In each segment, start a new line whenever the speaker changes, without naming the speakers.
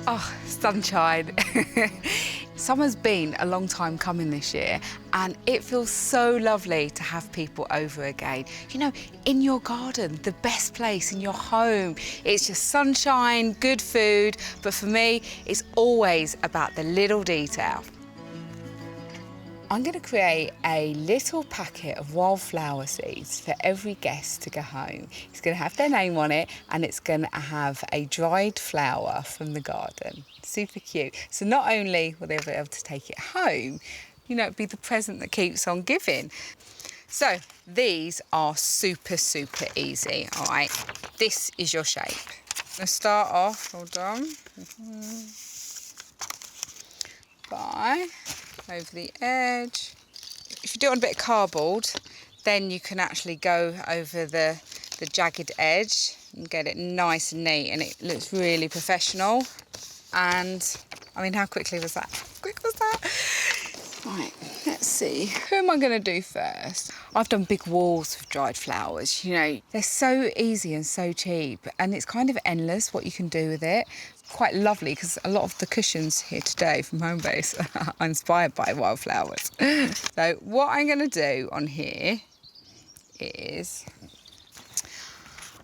Oh, sunshine. Summer's been a long time coming this year, and it feels so lovely to have people over again. You know, in your garden, the best place in your home. It's just sunshine, good food, but for me, it's always about the little detail. I'm going to create a little packet of wildflower seeds for every guest to go home. It's going to have their name on it, and it's going to have a dried flower from the garden. Super cute. So not only will they be able to take it home, you know, it'd be the present that keeps on giving. So these are super, super easy, all right? This is your shape. I'm going to start off, hold on, by over the edge. If you do it on a bit of cardboard, then you can actually go over the jagged edge and get it nice and neat, and it looks really professional. And I mean, how quickly was that? How quick was that? Right, let's see. Who am I going to do first? I've done big walls with dried flowers. You know, they're so easy and so cheap, and it's kind of endless what you can do with it. Quite lovely, because a lot of the cushions here today from Homebase are inspired by wildflowers. So what I'm going to do on here is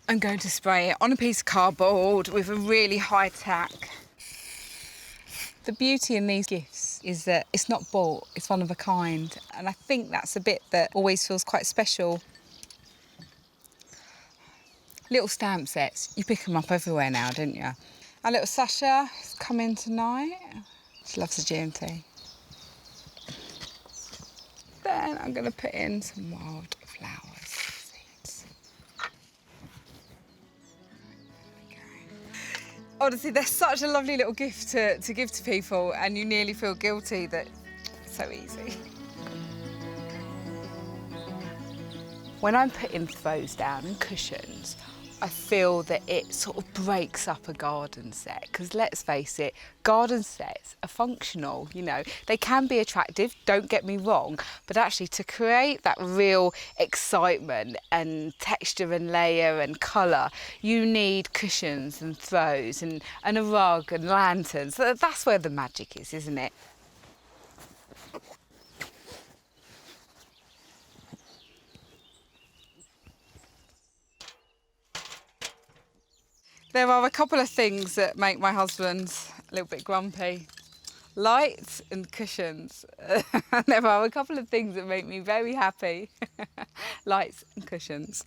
I'm going to spray it on a piece of cardboard with a really high tack. The beauty in these gifts is that it's not bought, it's one of a kind. And I think that's a bit that always feels quite special. Little stamp sets, you pick them up everywhere now, don't you? Our little Sasha is coming tonight. She loves the GMT. Then I'm going to put in some wildflower seeds. Honestly, they're such a lovely little gift to give to people, and you nearly feel guilty that it's so easy. When I'm putting throws down and cushions, I feel that it sort of breaks up a garden set, because let's face it, garden sets are functional, you know. They can be attractive, don't get me wrong, but actually to create that real excitement and texture and layer and colour, you need cushions and throws and a rug and lanterns. That's where the magic is, isn't it? There are a couple of things that make my husband a little bit grumpy. Lights and cushions. There are a couple of things that make me very happy. Lights and cushions.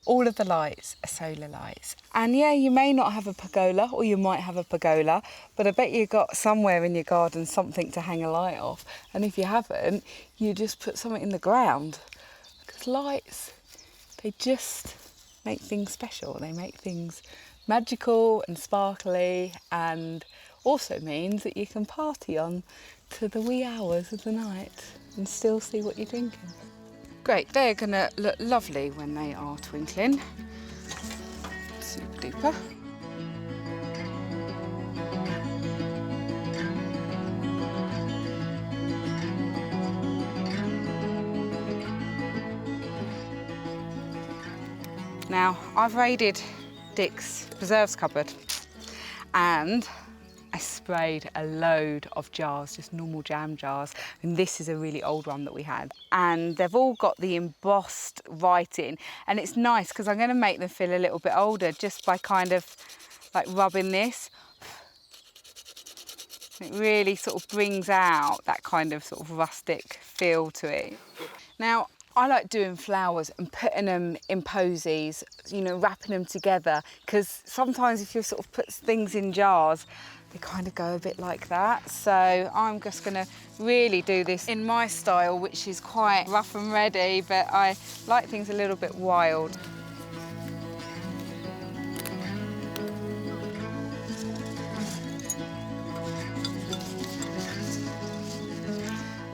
All of the lights are solar lights. And yeah, you may not have a pergola, or you might have a pergola, but I bet you've got somewhere in your garden something to hang a light off. And if you haven't, you just put something in the ground. Because lights, they just make things special. They make things magical and sparkly, and also means that you can party on to the wee hours of the night and still see what you're drinking. Great, they're gonna look lovely when they are twinkling. Super duper. Now, I've raided Dick's preserves cupboard, and I sprayed a load of jars, just normal jam jars, and this is a really old one that we had. And they've all got the embossed writing, and it's nice because I'm going to make them feel a little bit older just by kind of like rubbing this. It really sort of brings out that kind of sort of rustic feel to it. Now, I like doing flowers and putting them in posies, you know, wrapping them together, because sometimes if you sort of put things in jars, they kind of go a bit like that. So I'm just going to really do this in my style, which is quite rough and ready, but I like things a little bit wild.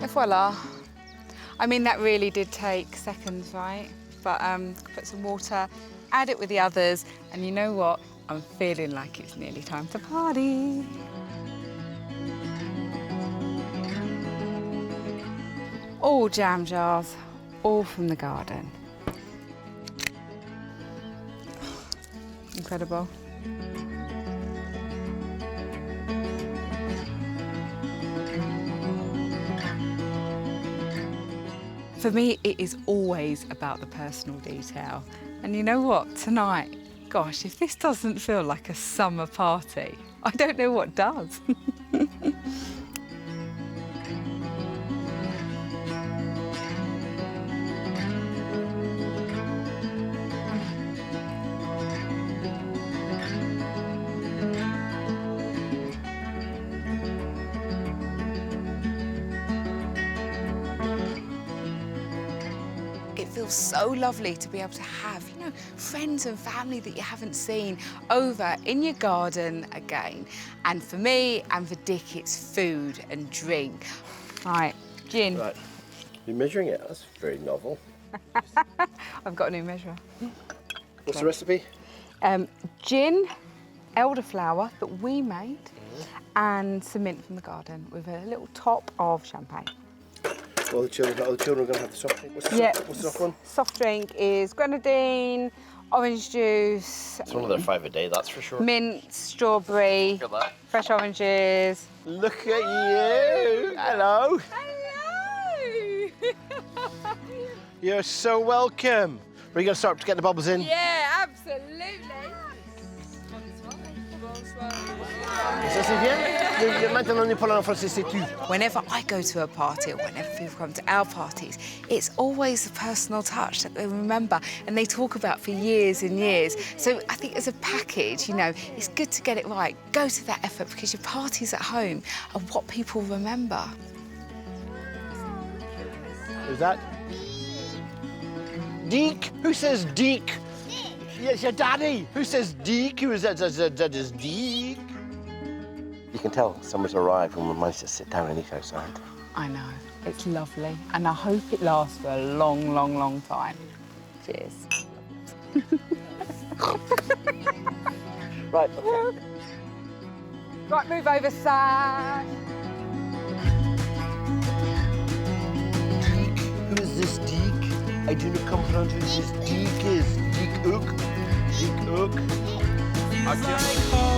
Et voila. I mean, that really did take seconds, right? But put some water, add it with the others, and you know what? I'm feeling like it's nearly time to party. All jam jars, all from the garden. Incredible. For me, it is always about the personal detail. And you know what? Tonight, gosh, if this doesn't feel like a summer party, I don't know what does. It feels so lovely to be able to have, you know, friends and family that you haven't seen over in your garden again. And for me and for Dick, it's food and drink. Right, gin.
Right. You're measuring it? That's very novel.
I've got a new measurer.
What's the recipe?
Gin, elderflower that we made, and some mint from the garden with a little top of champagne.
All the children are going to have the soft drink. What's the soft one?
Soft drink is grenadine, orange juice.
It's one of their 5 a day, that's for sure.
Mint, strawberry,
Look at that.
fresh oranges.
Look at you. Hello.
Hello!
You're so welcome. Are you going to start getting the bubbles in?
Yeah, absolutely.
Ça c'est bien. Maintenant, on parle en français, c'est tu.
Whenever I go to a party or whenever people come to our parties, it's always the personal touch that they remember and they talk about for years and years. So I think as a package, you know, it's good to get it right. Go to that effort because your parties at home are what people remember.
Who's that? Deke? Who says Deke? Yes, your daddy. Who says Deke? Who is that? That is Deke. You can tell summer's arrived when we manage to sit down and eat outside.
I know, it's lovely and I hope it lasts for a long, long, long time. Cheers.
Right, okay.
Right, move over, Sam.
Deke? Who is this Deke? I do not comprehend who this Deke is. Deke Ook? Deke Ook? Okay.